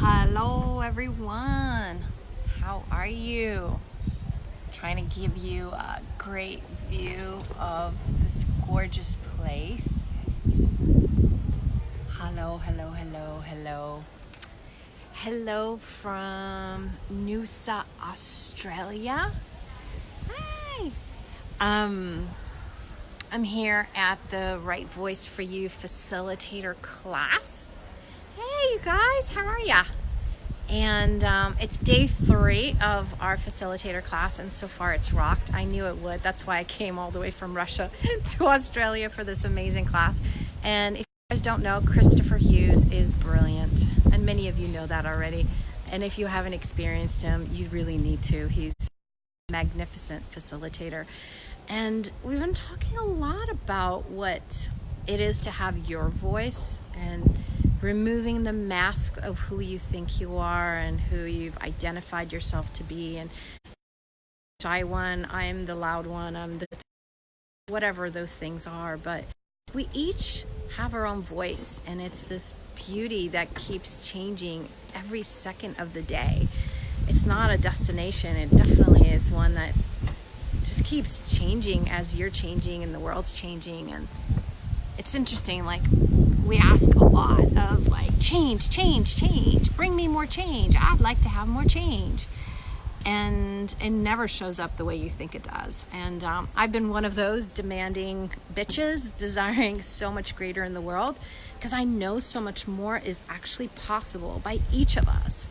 Hello everyone, how are you? Trying to give you a great view of this gorgeous place. Hello from Noosa, Australia. Hi. I'm here at the Right Voice for You facilitator class. Hey you guys, how are ya? And it's day 3 of our facilitator class, and so far it's rocked. I knew it would. That's why I came all the way from Russia to Australia for this amazing class. And if you guys don't know, Christopher Hughes is brilliant, and many of you know that already. And if you haven't experienced him, you really need to. He's a magnificent facilitator. And we've been talking a lot about what it is to have your voice and removing the mask of who you think you are and who you've identified yourself to be. And shy one, I'm the loud one, I'm the whatever those things are. But we each have our own voice, and it's this beauty that keeps changing every second of the day. It's not a destination. It definitely is one that just keeps changing as you're changing and the world's changing. And it's interesting, like, we ask a lot of like change, bring me more change, I'd like to have more change, and it never shows up the way you think it does. And I've been one of those demanding bitches, desiring so much greater in the world, because I know so much more is actually possible by each of us.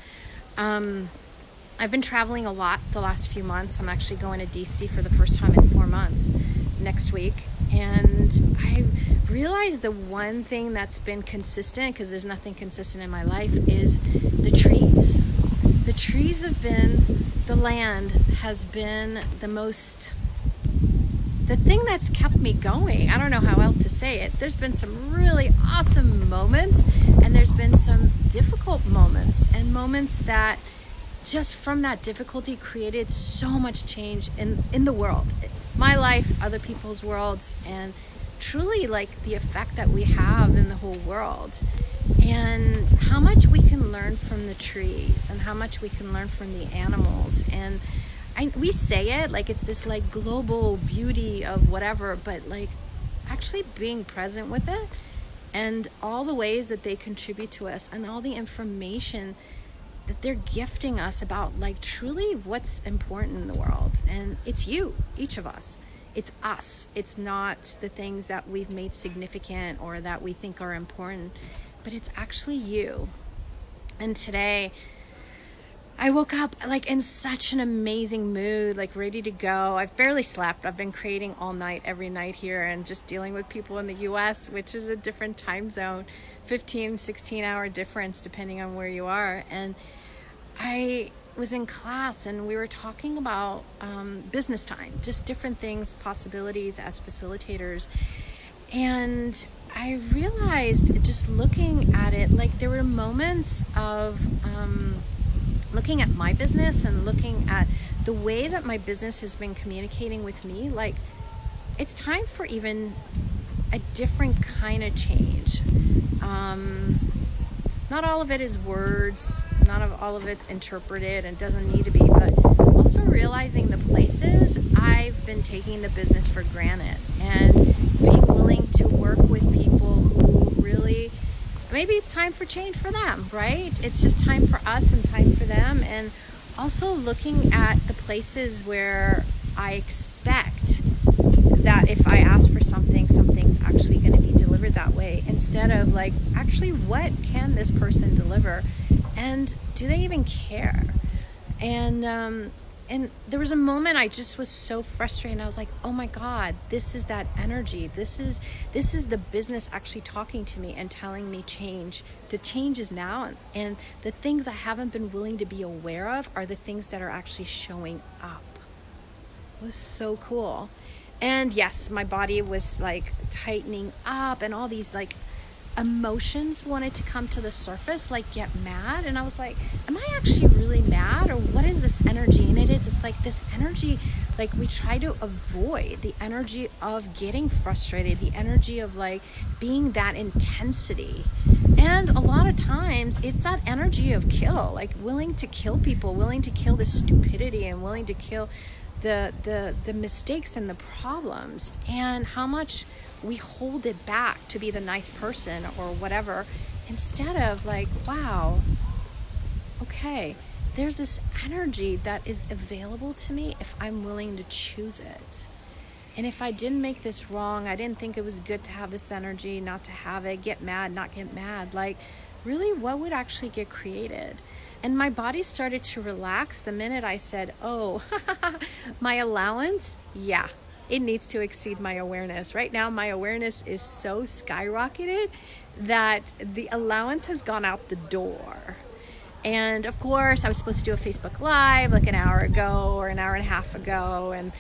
I've been traveling a lot the last few months. I'm actually going to DC for the first time in 4 months next week. And I realized the one thing that's been consistent, because there's nothing consistent in my life, is the trees. The trees have been, the land has been the thing that's kept me going. I don't know how else to say it. There's been some really awesome moments, and there's been some difficult moments, and moments that just from that difficulty created so much change in the world. My life, other people's worlds, and truly like the effect that we have in the whole world, and how much we can learn from the trees and how much we can learn from the animals. And we say it like it's this like global beauty of whatever, but like actually being present with it and all the ways that they contribute to us and all the information that they're gifting us about like truly what's important in the world. And it's you, each of us. It's us. It's not the things that we've made significant or that we think are important, but it's actually you. And today I woke up like in such an amazing mood, like ready to go. I've barely slept. I've been creating all night, every night here, and just dealing with people in the US, which is a different time zone, 15, 16-hour difference depending on where you are. And I was in class and we were talking about business time, just different things, possibilities as facilitators. And I realized, just looking at it, like there were moments of looking at my business and looking at the way that my business has been communicating with me, like it's time for even a different kind of change. Not all of it is words, not all of it's interpreted and doesn't need to be, but also realizing the places I've been taking the business for granted and being willing to work with people who really, maybe it's time for change for them, right? It's just time for us and time for them. And also looking at the places where I expect that if I ask for something, something's actually going to be delivered that way, instead of like, actually, what can this person deliver? And do they even care? And there was a moment I just was so frustrated. I was like, oh my God, this is that energy. This is the business actually talking to me and telling me change. The change is now. And the things I haven't been willing to be aware of are the things that are actually showing up. It was so cool. And yes, my body was like tightening up, and all these like emotions wanted to come to the surface, like get mad. And I was like, am I actually really mad, or what is this energy? And it's like this energy, like we try to avoid the energy of getting frustrated, the energy of like being that intensity. And a lot of times it's that energy of kill, like willing to kill people, willing to kill the stupidity, and willing to kill the mistakes and the problems, and how much we hold it back to be the nice person or whatever, instead of like, wow, okay, there's this energy that is available to me if I'm willing to choose it. And if I didn't make this wrong, I didn't think it was good to have this energy, not to have it, get mad, not get mad, like really what would actually get created? And my body started to relax the minute I said, oh, my allowance, yeah, it needs to exceed my awareness. Right now, my awareness is so skyrocketed that the allowance has gone out the door. And of course, I was supposed to do a Facebook Live like an hour ago or an hour and a half ago, and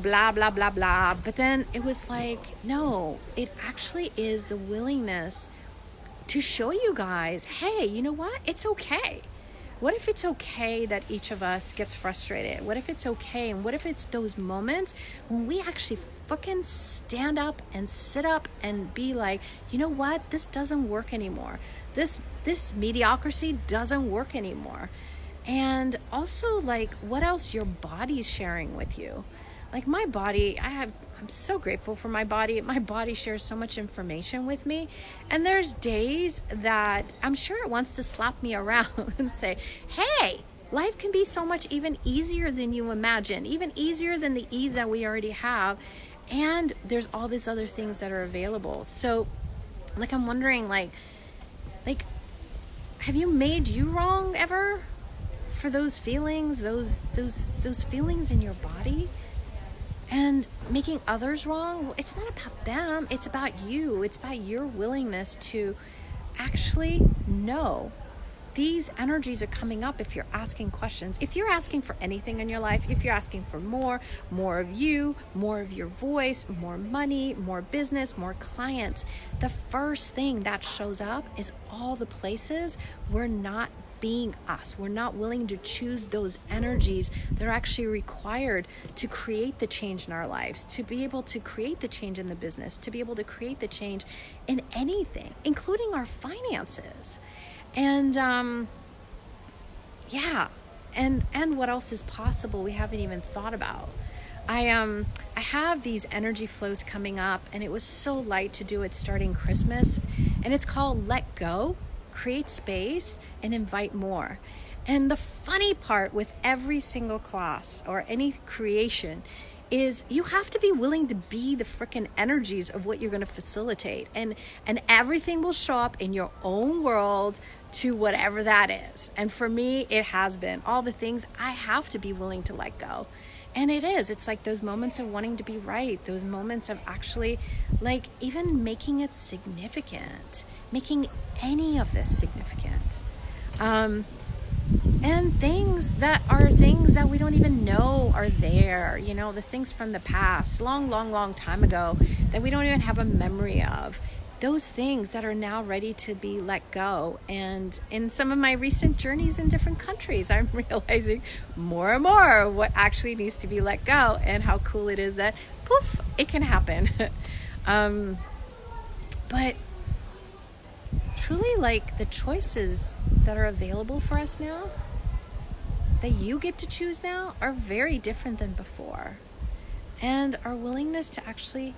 blah, blah, blah, blah. But then it was like, no, it actually is the willingness to show you guys, hey, you know what? It's okay. What if it's okay that each of us gets frustrated? What if it's okay? And what if it's those moments when we actually fucking stand up and sit up and be like, you know what? This doesn't work anymore. This mediocrity doesn't work anymore. And also, like, what else your body's sharing with you. Like my body, I'm so grateful for my body. My body shares so much information with me. And there's days that I'm sure it wants to slap me around and say, hey, life can be so much even easier than you imagine, even easier than the ease that we already have. And there's all these other things that are available. So, like, I'm wondering, like, have you made you wrong ever for those feelings, those feelings in your body? And making others wrong, it's not about them, it's about you. It's about your willingness to actually know these energies are coming up if you're asking questions. If you're asking for anything in your life, if you're asking for more of you, more of your voice, more money, more business, more clients, the first thing that shows up is all the places we're not being us. We're not willing to choose those energies that are actually required to create the change in our lives, to be able to create the change in the business, to be able to create the change in anything, including our finances. And and what else is possible we haven't even thought about. I have these energy flows coming up, and it was so light to do it starting Christmas, and it's called Let Go, Create Space, and Invite More. And the funny part with every single class or any creation is you have to be willing to be the freaking energies of what you're going to facilitate, and everything will show up in your own world to whatever that is. And for me, it has been all the things I have to be willing to let go. And it's like those moments of wanting to be right, those moments of actually, like, even making it significant, making any of this significant. And things that we don't even know are there, the things from the past, long time ago, that we don't even have a memory of. Those things that are now ready to be let go. And in some of my recent journeys in different countries, I'm realizing more and more what actually needs to be let go, and how cool it is that, poof, it can happen. But truly, like, the choices that are available for us now, that you get to choose now, are very different than before. And our willingness to actually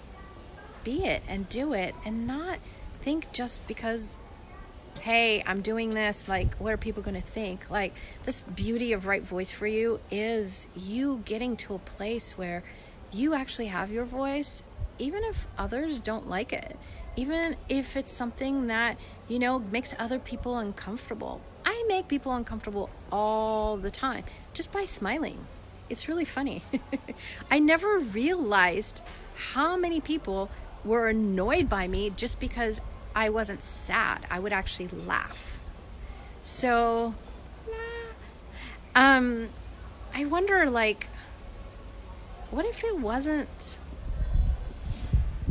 be it and do it, and not think just because, hey, I'm doing this, like, what are people going to think? Like, this beauty of Right Voice for You is you getting to a place where you actually have your voice, even if others don't like it, even if it's something that, makes other people uncomfortable. I make people uncomfortable all the time just by smiling. It's really funny. I never realized how many people were annoyed by me just because I wasn't sad. I would actually laugh. So, I wonder, like, what if it wasn't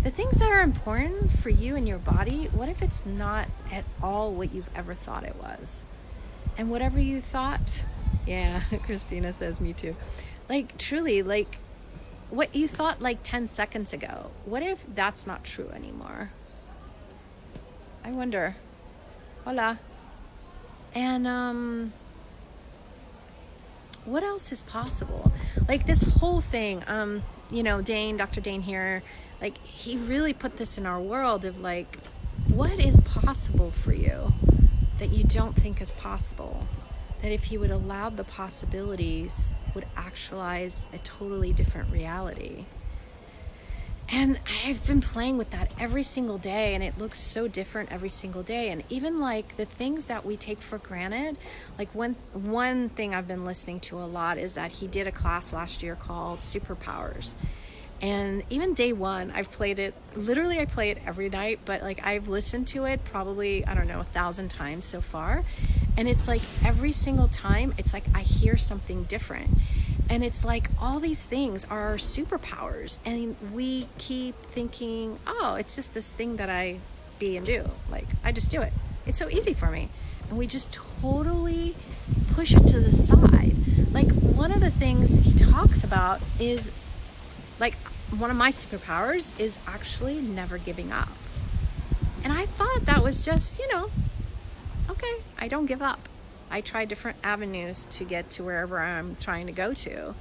the things that are important for you and your body? What if it's not at all what you've ever thought it was? And whatever you thought, yeah, Christina says me too. Like, truly, like, what you thought like 10 seconds ago, what if that's not true anymore? I wonder. Hola. And what else is possible? Like this whole thing, Dr. Dane here, like he really put this in our world of like, what is possible for you that you don't think is possible? That if you would allow the possibilities would actualize a totally different reality. And I've been playing with that every single day, and it looks so different every single day. And even like the things that we take for granted, like one thing I've been listening to a lot is that he did a class last year called Superpowers. And even day one, I've played it, literally I play it every night, but like I've listened to it probably, 1,000 times so far. And it's like every single time, it's like I hear something different. And it's like all these things are our superpowers. And we keep thinking, oh, it's just this thing that I be and do. Like, I just do it. It's so easy for me. And we just totally push it to the side. Like, one of the things he talks about is, like, one of my superpowers is actually never giving up. And I thought that was just, okay, I don't give up. I try different avenues to get to wherever I'm trying to go to.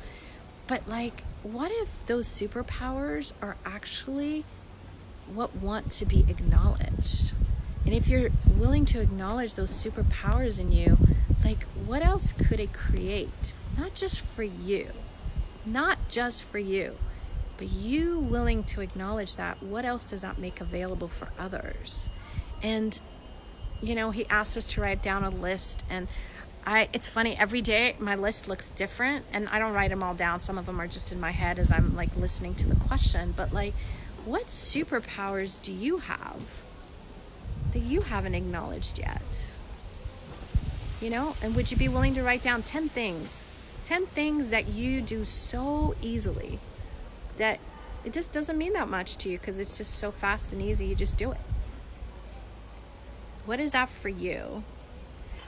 But like, what if those superpowers are actually what want to be acknowledged? And if you're willing to acknowledge those superpowers in you, like what else could it create? Not just for you, but you willing to acknowledge that, what else does that make available for others? And he asked us to write down a list, and it's funny, every day my list looks different, and I don't write them all down. Some of them are just in my head as I'm like listening to the question, but like, what superpowers do you have that you haven't acknowledged yet? And would you be willing to write down 10 things that you do so easily that it just doesn't mean that much to you because it's just so fast and easy, you just do it? What is that for you?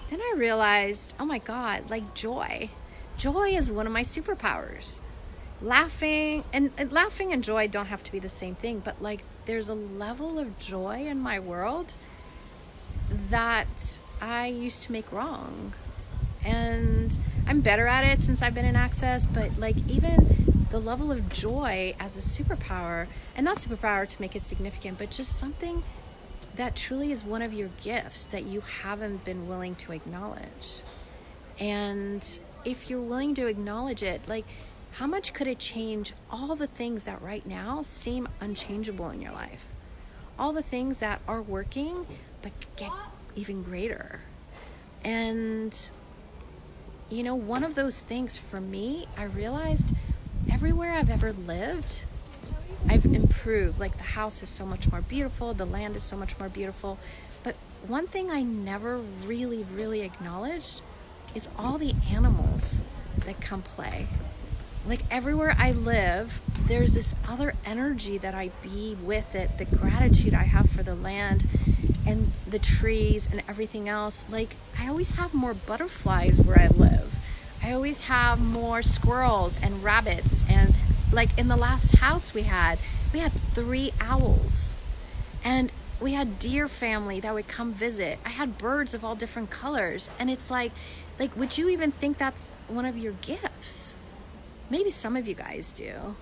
Then I realized, oh my God, like joy. Joy is one of my superpowers. Laughing and joy don't have to be the same thing, but like there's a level of joy in my world that I used to make wrong. And I'm better at it since I've been in Access, but like even the level of joy as a superpower, and not superpower to make it significant, but just something that truly is one of your gifts that you haven't been willing to acknowledge. And if you're willing to acknowledge it, like how much could it change all the things that right now seem unchangeable in your life? All the things that are working but get even greater. And one of those things for me, I realized everywhere I've ever lived, I've improved. Like the house is so much more beautiful, the land is so much more beautiful. But one thing I never really, really acknowledged is all the animals that come play. Like everywhere I live, there's this other energy that I be with it, the gratitude I have for the land and the trees and everything else. Like I always have more butterflies where I live. I always have more squirrels and rabbits, and like in the last house we had 3 owls, and we had deer family that would come visit. I had birds of all different colors, and it's like would you even think that's one of your gifts? Maybe some of you guys do.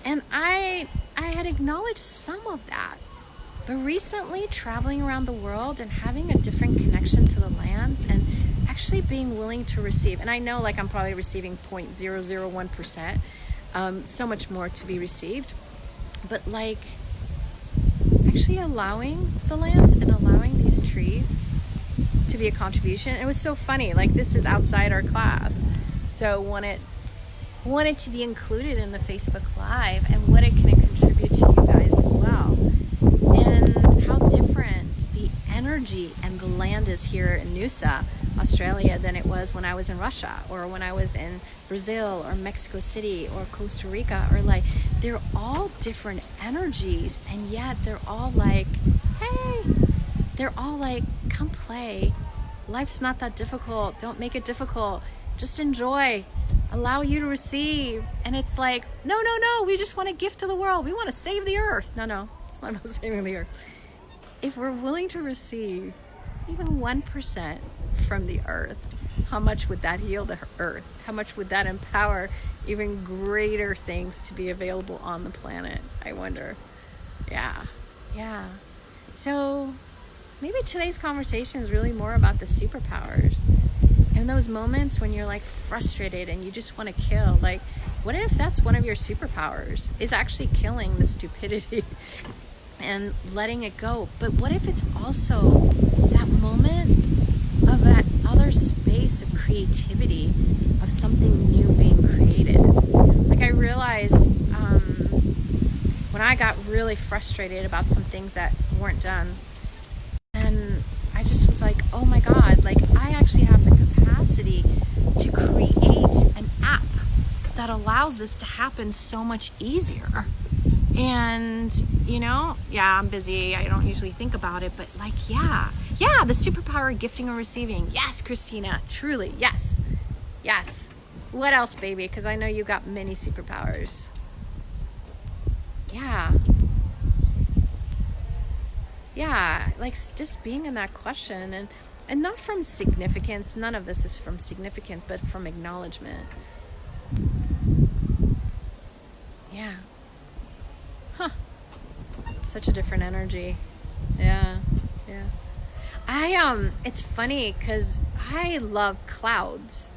And I had acknowledged some of that. But recently, traveling around the world and having a different connection to the lands and actually being willing to receive, and I know like I'm probably receiving 0.001%, so much more to be received, but like actually allowing the land and allowing these trees to be a contribution. It was so funny, like this is outside our class, so wanted to be included in the Facebook Live and what it can contribute to you guys as well, and how different the energy and the land is here in Noosa, Australia, than it was when I was in Russia or when I was in Brazil or Mexico City or Costa Rica, or like they're all different energies, and yet they're all like, hey, they're all like, come play. Life's not that difficult. Don't make it difficult. Just enjoy. Allow you to receive. And it's like, no, we just want to gift to the world. We want to save the earth. No, it's not about saving the earth. If we're willing to receive, even 1% from the earth, how much would that heal the earth? How much would that empower even greater things to be available on the planet? I wonder. Yeah. So maybe today's conversation is really more about the superpowers. And those moments when you're like frustrated and you just want to kill, like, what if that's one of your superpowers? Is actually killing the stupidity and letting it go. But what if it's also that moment of that other space of creativity, of something new being created? Like, I realized when I got really frustrated about some things that weren't done, and I just was like, oh my God, like, I actually have the capacity to create an app that allows this to happen so much easier. And, you know, yeah, I'm busy. I don't usually think about it, but like, yeah, the superpower of gifting and receiving. Yes, Christina, truly, yes. What else, baby? Because I know you got many superpowers. Yeah, like just being in that question and not from significance. None of this is from significance, but from acknowledgement. Yeah. Such a different energy. Yeah. It's funny because I love clouds,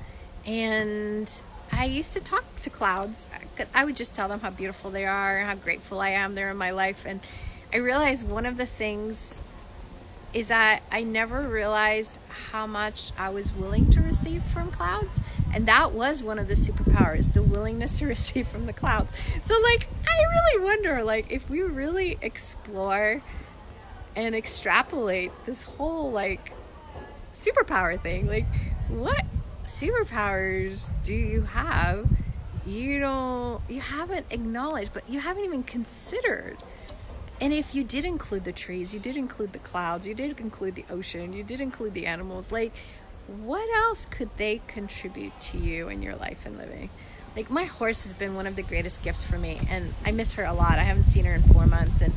and I used to talk to clouds. I would just tell them how beautiful they are, how grateful I am they're in my life. And I realized one of the things is that I never realized how much I was willing to receive from clouds. And that was one of the superpowers, the willingness to receive from the clouds. So, like, I really wonder, like, if we really explore and extrapolate this whole, like, superpower thing, like, what superpowers do you have you haven't acknowledged, but you haven't even considered? And if you did include the trees, you did include the clouds, you did include the ocean, you did include the animals, like, what else could they contribute to you in your life and living? Like, my horse has been one of the greatest gifts for me, and I miss her a lot. I haven't seen her in 4 months, and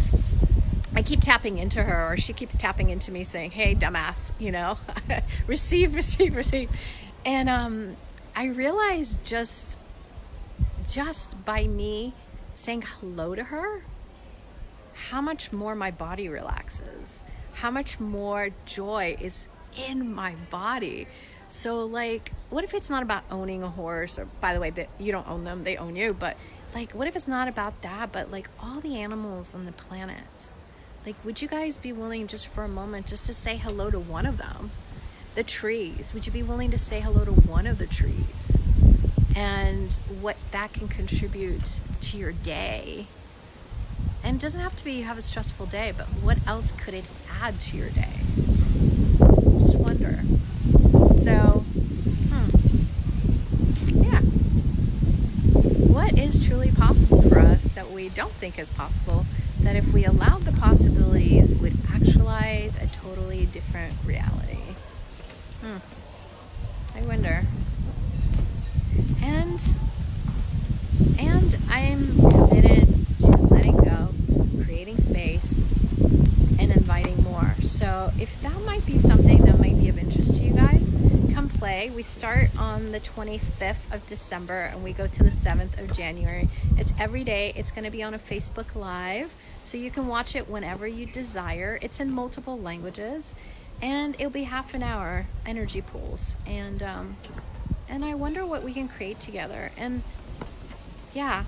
I keep tapping into her, or she keeps tapping into me saying, hey, dumbass, you know, receive. And I realized just by me saying hello to her, how much more my body relaxes, how much more joy is in my body. So, like, what if it's not about owning a horse, or, by the way, that you don't own them, they own you, but like, what if it's not about that, but like all the animals on the planet? Like, would you guys be willing just for a moment just to say hello to one of them? The trees, would you be willing to say hello to one of the trees? And what that can contribute to your day. And it doesn't have to be you have a stressful day, but what else could it add to your day? Just wonder. So, yeah. What is truly possible for us that we don't think is possible, that if we allowed the possibilities would actualize a totally different reality? I wonder. And I'm committed to letting go, creating space, and inviting more. So if that might be something that might be of interest to you guys, come play. We start on the 25th of December and we go to the 7th of January. It's every day. It's going to be on a Facebook Live, so you can watch it whenever you desire. It's in multiple languages, and it'll be half an hour energy pools. And I wonder what we can create together. And yeah,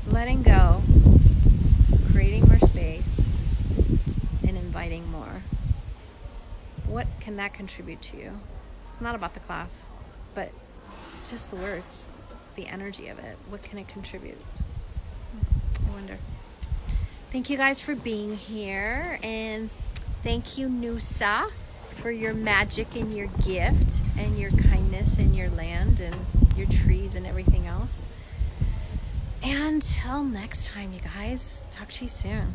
letting go, creating more space, and inviting more. What can that contribute to you? It's not about the class, but just the words, the energy of it. What can it contribute? I wonder. Thank you guys for being here, and thank you, Nusa, for your magic and your gift and your kindness and your land and your trees and everything else. And until next time, you guys, talk to you soon.